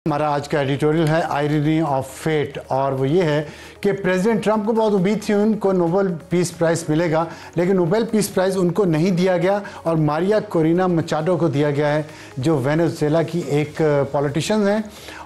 ہمارا آج کا ایڈیٹوریل ہے آئرنی آف فیٹ، اور وہ یہ ہے کہ پریزیڈنٹ ٹرمپ کو بہت امید تھی ان کو نوبل پیس پرائز ملے گا، لیکن نوبل پیس پرائز ان کو نہیں دیا گیا اور ماریا کورینا مچاڈو کو دیا گیا ہے، جو وینزویلا کی ایک پولیٹیشین ہیں،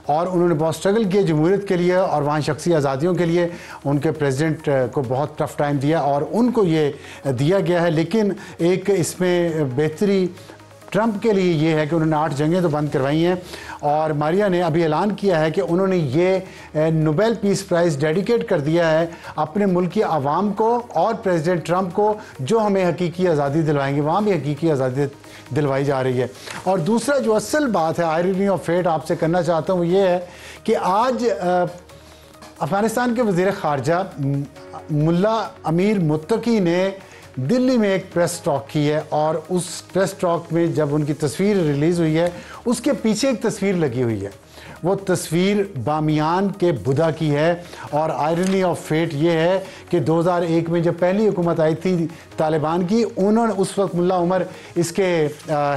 اور انہوں نے بہت سٹرگل کیا جمہوریت کے لیے اور وہاں شخصی آزادیوں کے لیے. ان کے پریزیڈنٹ کو بہت ٹف ٹائم دیا اور ان کو یہ دیا گیا ہے. لیکن ایک اس میں بہتری ٹرمپ کے لیے یہ ہے کہ انہوں نے 8 جنگیں تو بند کروائی ہیں، اور ماریا نے ابھی اعلان کیا ہے کہ انہوں نے یہ نوبل پیس پرائز ڈیڈیکیٹ کر دیا ہے اپنے ملک کی عوام کو اور پریزیڈنٹ ٹرمپ کو، جو ہمیں حقیقی آزادی دلوائیں گے. وہاں بھی حقیقی آزادی دلوائی جا رہی ہے. اور دوسرا جو اصل بات ہے آئرنی آف فیٹ آپ سے کرنا چاہتا ہوں وہ یہ ہے کہ آج افغانستان کے وزیر خارجہ ملا امیر متقی نے دلی میں ایک پریس ٹاک کی ہے، اور اس پریس ٹاک میں جب ان کی تصویر ریلیز ہوئی ہے اس کے پیچھے ایک تصویر لگی ہوئی ہے. وہ تصویر بامیان کے بدھا کی ہے، اور آئرنی آف فیٹ یہ ہے کہ 2001 میں جب پہلی حکومت آئی تھی طالبان کی، انہوں نے اس وقت ملا عمر اس کے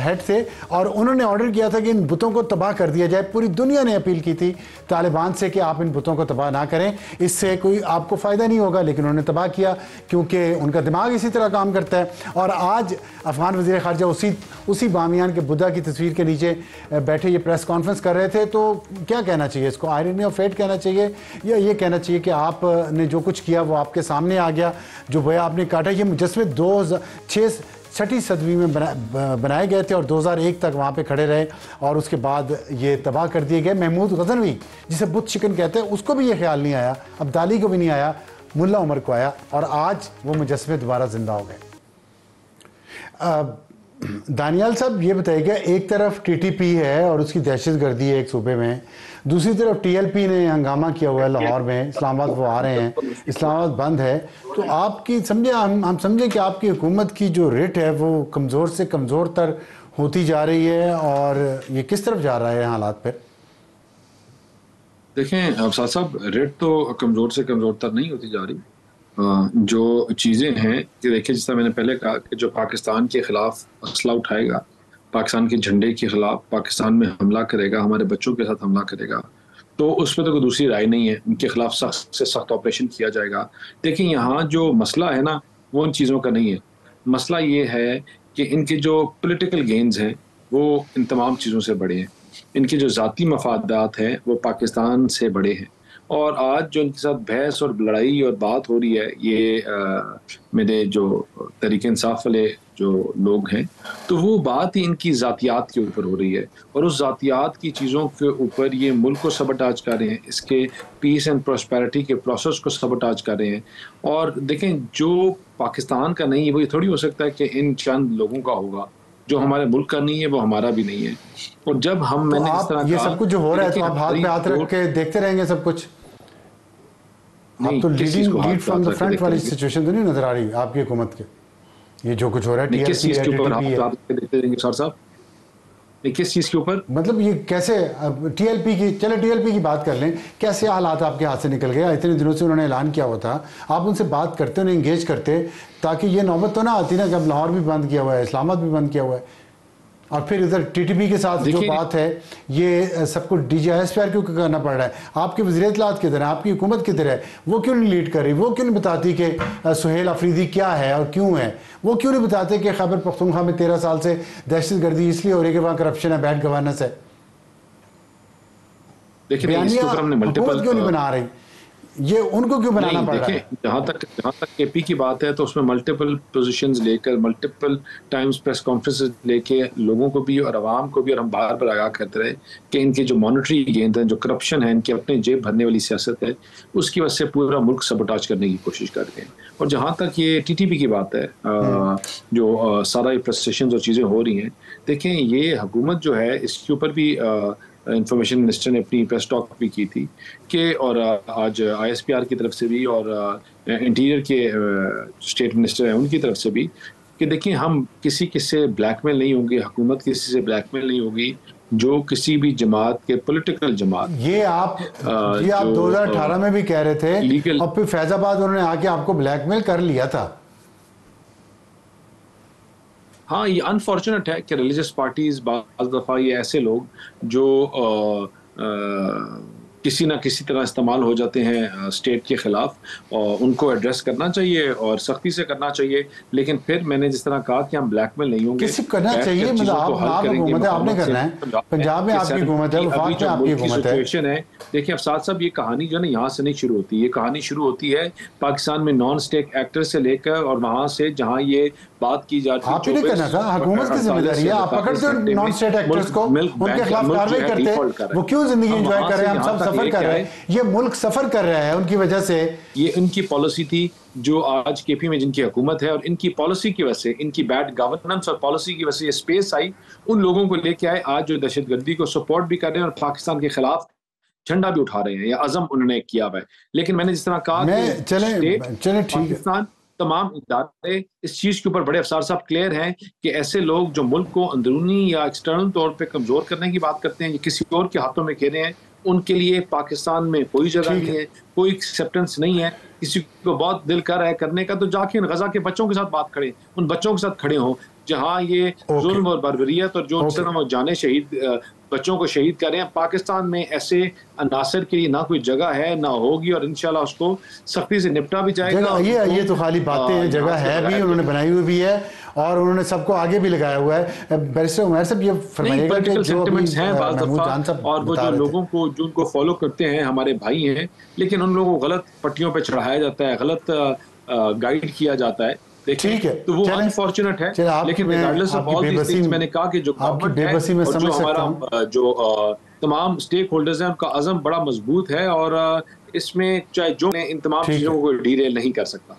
ہیڈ تھے، اور انہوں نے آرڈر کیا تھا کہ ان بتوں کو تباہ کر دیا جائے. پوری دنیا نے اپیل کی تھی طالبان سے کہ آپ ان بتوں کو تباہ نہ کریں، اس سے کوئی آپ کو فائدہ نہیں ہوگا، لیکن انہوں نے تباہ کیا کیونکہ ان کا دماغ اسی طرح کام کرتا ہے. اور آج افغان وزیر خارجہ اسی بامیان کے بدھا کی تصویر کے نیچے بیٹھے یہ پریس کانفرنس کر رہے تھے. تو کیا کہنا چاہیے اس کو؟ آئرنی آف فیٹ کہنا چاہیے یا یہ کہنا چاہیے کہ آپ نے جو کچھ کیا وہ آپ کے سامنے آ گیا، جو بویا آپ نے کاٹا؟ یہ مجسمے 6ٹھی صدی میں بنائے گئے تھے اور 2001 تک وہاں پہ کھڑے رہے، اور اس کے بعد یہ تباہ کر دیے گئے. محمود غزنوی جسے بت شکن کہتے ہیں، اس کو بھی یہ خیال نہیں آیا، عبدالی کو بھی نہیں آیا، ملا عمر کو آیا، اور آج وہ مجسمے دوبارہ زندہ ہو گئے. دانیال صاحب یہ بتائیے کہ ایک طرف ٹی ٹی پی ہے اور اس کی دہشت گردی ہے ایک صوبے میں، دوسری طرف ٹی ایل پی نے ہنگامہ کیا ہوا ہے لاہور میں، اسلام آباد وہ آ رہے ہیں، اسلام آباد بند ہے. تو آپ کی ہم سمجھیں کہ آپ کی حکومت کی جو ریٹ ہے وہ کمزور سے کمزور تر ہوتی جا رہی ہے، اور یہ کس طرف جا رہا ہے حالات پھر؟ دیکھیں افسر صاحب، ریٹ تو کمزور سے کمزور تر نہیں ہوتی جا رہی. جو چیزیں ہیں کہ دیکھیں، جس طرح میں نے پہلے کہا کہ جو پاکستان کے خلاف اسلحہ اٹھائے گا، پاکستان کے جھنڈے کے خلاف پاکستان میں حملہ کرے گا، ہمارے بچوں کے ساتھ حملہ کرے گا، تو اس پہ تو کوئی دوسری رائے نہیں ہے. ان کے خلاف سخت سے سخت آپریشن کیا جائے گا. دیکھیں یہاں جو مسئلہ ہے نا، وہ ان چیزوں کا نہیں ہے. مسئلہ یہ ہے کہ ان کے جو پولیٹیکل گینز ہیں وہ ان تمام چیزوں سے بڑے ہیں. ان کے جو ذاتی مفادات ہیں وہ پاکستان سے بڑے ہیں. اور آج جو ان کے ساتھ بحث اور لڑائی اور بات ہو رہی ہے، یہ میرے جو تحریک انصاف والے جو لوگ ہیں، تو وہ بات ہی ان کی ذاتیات کے اوپر ہو رہی ہے، اور اس ذاتیات کی چیزوں کے اوپر یہ ملک کو سبوٹاج کر رہے ہیں، اس کے پیس اینڈ پراسپیرٹی کے پروسیس کو سبوٹاج کر رہے ہیں. اور دیکھیں، جو پاکستان کا نہیں ہے وہ یہ تھوڑی ہو سکتا ہے کہ ان چند لوگوں کا ہوگا. جو ہمارے ملک کا نہیں ہے وہ ہمارا بھی نہیں ہے. اور جب میں نے اس طرح یہ سب کچھ جو ہو رہا ہے تو آپ ہاتھ پہ ہاتھ رکھ کے دیکھتے رہیں گے سب کچھ؟ آپ تو لیڈ فرام دا فرنٹ والی سچویشن تو نہیں نظر آ رہی آپ کی حکومت کے؟ یہ جو کچھ ہو رہا ہے کس چیز کے اوپر دیکھتے رہیں گے سر صاحب؟ کس چیز کے اوپر؟ مطلب یہ کیسے ٹی ایل پی کی، چلے ٹی ایل پی کی بات کر لیں، کیسے حالات آپ کے ہاتھ سے نکل گئے؟ اتنے دنوں سے انہوں نے اعلان کیا ہوا تھا، آپ ان سے بات کرتے، انہیں انگیج کرتے، تاکہ یہ نوبت تو نہ آتی نا کہ اب لاہور بھی بند کیا ہوا ہے، اسلام آباد بھی بند کیا ہوا ہے، اور پھر ادھر ٹی ٹی پی کے ساتھ جو بات ہے یہ سب کچھ D G I S P R کیوں کرنا پڑ رہا ہے؟ آپ کے وزیر اطلاعات کدھر ہے؟ آپ کی حکومت کدھر ہے؟ وہ کیوں نہیں لیڈ کر رہی؟ وہ کیوں نہیں بتاتی کہ سہیل آفریدی کیا ہے اور کیوں ہے؟ وہ کیوں نہیں بتاتے کہ خیبر پختونخوا میں 13 سال سے دہشت گردی اس لیے ہو رہی ہے کہ وہاں کرپشن ہے، بیڈ گورننس ہے؟ بیانیہ حکومت کیوں نہیں بنا رہی؟ یہ ان کو کیوں بنانا پڑ رہا ہے؟ جہاں تک کے پی کی بات ہے تو اس میں ملٹیپل پوزیشنز لے کر، ملٹیپل ٹائمز پریس کانفرنسز لے کے لوگوں کو بھی اور عوام کو بھی، اور ہم بار بار آگاہ کرتے رہے کہ ان کے جو مانیٹری گیند ہیں، جو کرپشن ہے، ان کے اپنے جیب بھرنے والی سیاست ہے، اس کی وجہ سے پورا ملک سبوٹاج کرنے کی کوشش کر رہے ہیں. اور جہاں تک یہ ٹی ٹی پی کی بات ہے، جو سارا یہ پریسٹیشنز اور چیزیں ہو رہی ہیں، دیکھیں یہ حکومت جو ہے اس کے اوپر بھی انفارمیشن منسٹر نے اپنی پریس ٹاک بھی کی تھی کہ، اور آج آئی ایس پی آر کی طرف سے بھی اور انٹیریئر کے اسٹیٹ منسٹر ہیں ان کی طرف سے بھی، کہ دیکھیں ہم کسی سے بلیک میل نہیں ہوں گے، حکومت کسی سے بلیک میل نہیں ہوگی جو کسی بھی جماعت کے پولیٹیکل جماعت. یہ آپ 2018 میں بھی کہہ رہے تھے، اور پھر فیض آباد انہوں نے آ کے آپ کو بلیک میل کر لیا تھا. ہاں، یہ انفارچونیٹ ہے کہ ریلیجس پارٹیز بعض دفعہ یہ ایسے لوگ جو کسی نہ کسی طرح استعمال ہو جاتے ہیں اسٹیٹ کے خلاف، اور ان کو ایڈریس کرنا چاہیے اور سختی سے کرنا چاہیے. لیکن پھر میں نے جس طرح کہا کہ ہم بلیک میل نہیں ہوں گے، کسی کرنا چاہیے. مطلب آپ حکومت ہے، آپ نے کرنا ہے. پنجاب میں آپ کی حکومت ہے، وفاق میں آپ کی حکومت ہے. دیکھیں افساد صاحب، یہ کہانی جو ہے نا یہاں سے نہیں شروع ہوتی. یہ کہانی شروع ہوتی ہے پاکستان میں نان اسٹیٹ ایکٹر سے لے کر، اور وہاں سے جہاں یہ بات کی جاتی ہے. آپ ہی نے کرنا تھا، حکومت کی ذمہ داری ہے. آپ پکڑتے ہو نان اسٹیٹ ایکٹرز کو، ان کے خلاف کارروائی کرتے. وہ کیوں زندگی انجوائے کر رہے ہیں؟ ہم سب سفر کر رہے ہیں، یہ ملک سفر کر رہا ہے ان کی وجہ سے. یہ ان کی پالیسی تھی جو آج کے پی میں جن کی حکومت ہے، اور ان کی پالیسی کی وجہ سے، ان کی بیڈ گورننس اور پالیسی کی وجہ سے یہ اسپیس آئی. ان لوگوں کو لے کے آئے آج جو دہشت گردی کو سپورٹ بھی کر رہے ہیں اور پاکستان کے خلاف جھنڈا بھی اٹھا رہے ہیں، یا عزم انہوں نے کیا ہوا ہے. لیکن میں نے جس طرح کہا کہ پاکستان تمام ادارے اس چیز کے اوپر بڑے افسر صاحب کلیئر ہیں کہ ایسے لوگ جو ملک کو اندرونی یا ایکسٹرنل طور پہ کمزور کرنے کی بات کرتے ہیں یا کسی اور کے ہاتھوں میں کھیلے ہیں، ان کے لیے پاکستان میں کوئی جگہ نہیں ہے، کوئی ایکسیپٹنس نہیں ہے. کسی کو بہت دل کر رہا ہے کرنے کا تو جا کے غزہ کے بچوں کے ساتھ بات کریں، ان بچوں کے ساتھ کھڑے ہوں جہاں یہ ظلم اور بربریت اور جو جانے شہید بچوں کو شہید کر رہے ہیں. پاکستان میں ایسے عناصر کے لیے نہ کوئی جگہ ہے نہ ہوگی، اور انشاءاللہ اس کو سختی سے نپٹا بھی جائے گا. یہ تو خالی باتیں ہیں، جگہ ہے بھی، انہوں نے بنائی ہوئی بھی ہے اور انہوں نے سب کو آگے بھی لگایا ہوا ہے. بیرسٹر عمیر صاحب یہ فرمائیے گا کہ جو ہیں بعض دفعہ اور وہ جو لوگوں کو جو ان کو فالو کرتے ہیں ہمارے بھائی ہیں، لیکن ان لوگوں کو غلط پٹیوں پہ چڑھایا جاتا ہے، غلط گائیڈ کیا جاتا ہے. ٹھیک ہے تو وہ انفارچونیٹ ہے. لیکن regardless of all these things میں نے کہا کہ جو گورنمنٹ ہے اور جو ہمارا جو تمام سٹیک ہولڈرز ہیں ان کا عزم بڑا مضبوط ہے، اور اس میں چاہے جو ان تمام چیزوں کو ڈیریل نہیں کر سکتا.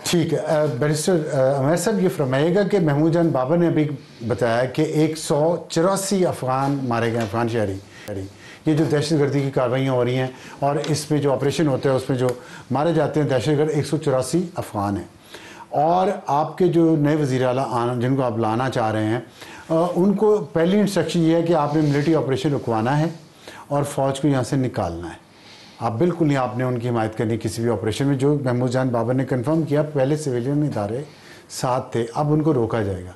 ٹھیک ہے. بیرسٹر عمیر صاحب یہ فرمائیے گا کہ محمود جان بابر نے ابھی بتایا کہ 184 افغان مارے گئے، افغان شہری. یہ جو دہشت گردی کی کارروائیاں ہو رہی ہیں اور اس میں جو آپریشن ہوتا ہے اس میں جو مارے جاتے ہیں دہشت گرد 184 افغان ہیں. اور آپ کے جو نئے وزیر اعلیٰ جن کو آپ لانا چاہ رہے ہیں، ان کو پہلی انسٹرکشن یہ ہے کہ آپ نے ملٹری آپریشن رکوانا ہے اور فوج کو یہاں سے نکالنا ہے. آپ بالکل نہیں آپ نے ان کی حمایت کرنی کسی بھی آپریشن میں. جو محمود جان بابر نے کنفرم کیا پہلے سویلین ادارے ساتھ تھے، اب ان کو روکا جائے گا.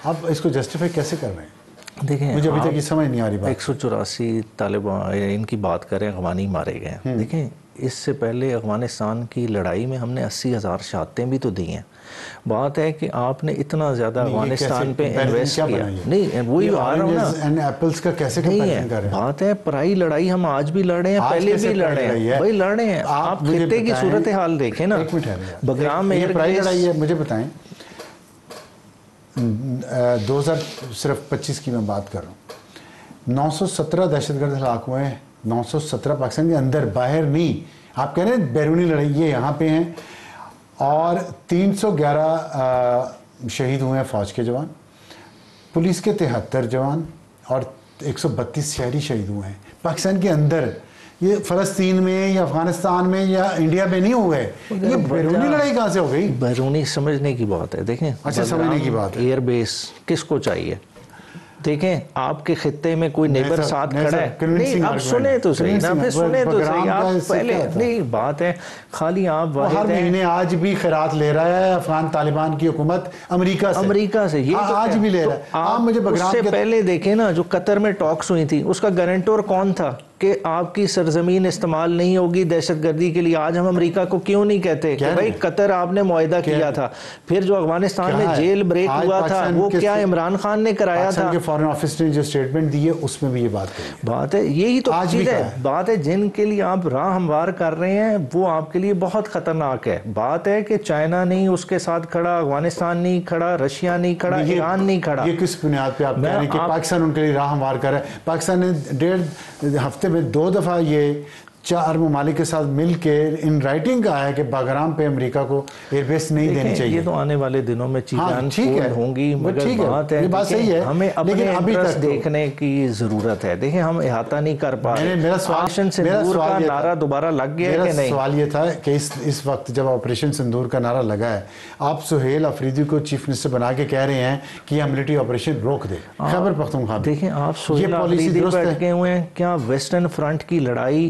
آپ اس کو جسٹیفائی کیسے کر رہے ہیں؟ دیکھیں مجھے ابھی تک یہ سمجھ نہیں آ رہی بات. 184 طالبان ان کی بات کریں، افغانی مارے گئے ہیں. دیکھیں اس سے پہلے افغانستان کی لڑائی میں ہم نے 80,000 شہادتیں بھی تو دی ہیں. بات ہے کہ آپ نے اتنا زیادہ افغانستان پہ انویسٹ کیا نہیں، وہی آ رہا ہوں نا، ایپلز کا کیسے نہیں ہے. بات ہے پرائی لڑائی ہم آج بھی لڑ رہے ہیں، پہلے بھی لڑ رہے ہیں، بھائی لڑ رہے ہیں. آپ خطے کی صورتحال دیکھیں نا. بگرام ایئر پرائی لڑائی ہے، مجھے بتائیں 2025 کی میں بات کر رہا ہوں، 917 دہشت گرد ہلاک ہوئے ہیں. 917 پاکستان کے اندر، باہر نہیں. آپ کہہ رہے ہیں بیرونی لڑائی یہ یہاں پہ ہیں. اور 311 شہید ہوئے ہیں فوج کے جوان، پولیس کے 73 جوان اور 132 شہری شہید ہوئے ہیں پاکستان کے اندر. یہ فلسطین میں یا افغانستان میں یا انڈیا میں نہیں ہوئے. یہ بیرونی لڑائی کہاں سے ہو گئی؟ بیرونی سمجھنے کی بات ہے. دیکھیں اچھا سمجھنے کی بات ہے. ایئر بیس کس کو چاہیے؟ دیکھیں آپ کے خطے میں کوئی نیبر ساتھ کھڑا ہے نہیں، اب سنیں تو صحیح نا، پھر سنیں تو صحیح. آپ پہلے نہیں بات ہے خالی آپ ہر مہینے آج بھی خیرات لے رہا ہے افغان طالبان کی حکومت امریکہ سے یہ آج بھی لے رہا ہے. آپ مجھے اس سے پہلے دیکھیں نا جو قطر میں ٹاکس ہوئی تھی اس کا گارنٹور کون تھا کہ آپ کی سرزمین استعمال نہیں ہوگی دہشت گردی کے لیے؟ آج ہم امریکہ کو کیوں نہیں کہتے کہ بھائی قطر آپ نے معاہدہ کیا تھا؟ پھر جو افغانستان میں جیل بریک ہوا تھا وہ کیا عمران خان نے کرایا تھا؟ فارن آفس نے جو سٹیٹمنٹ دی ہے اس میں بھی یہ بات ہے. یہی تو چیز ہے. بات ہے جن کے لیے آپ راہ ہموار کر رہے ہیں وہ آپ کے لیے بہت خطرناک ہے. بات ہے کہ چائنا نہیں اس کے ساتھ کھڑا، افغانستان نہیں کھڑا، رشیا نہیں کھڑا، ایران نہیں کھڑا. یہ کس بنیاد پہ آپ کہہ رہے ہیں کہ پاکستان ان کے لیے راہ ہموار کر رہا ہے؟ پاکستان نے 1.5 ہفتے میں 2 دفعہ یہ 4 ممالک کے ساتھ مل کے ان رائٹنگ کا ہے کہ باگرام پہ امریکہ کو ایئر بیس نہیں دینی چاہیے. یہ تو آنے والے دنوں میں چیزیں انفولڈ ہوں گی، مگر بات ہے کہ ہمیں اپنے انٹرسٹ دیکھنے کی ضرورت ہے. دیکھیں ہم احاطہ نہیں کر پا رہے. میرا آپریشن سندور کا نعرہ دوبارہ لگ گیا ہے کہ نہیں؟ میرا سوال یہ تھا کہ اس وقت جب آپریشن سندور کا نعرہ لگا ہے، آپ سہیل افریدی کو چیف منسٹر بنا کے کہہ رہے ہیں کہ یہ ملٹری آپریشن روک دے خیبر پختونخوا. دیکھیں آپ سہیل افریدی بیٹھ گئے ہوئے ہیں، کیا ویسٹرن فرنٹ کی لڑائی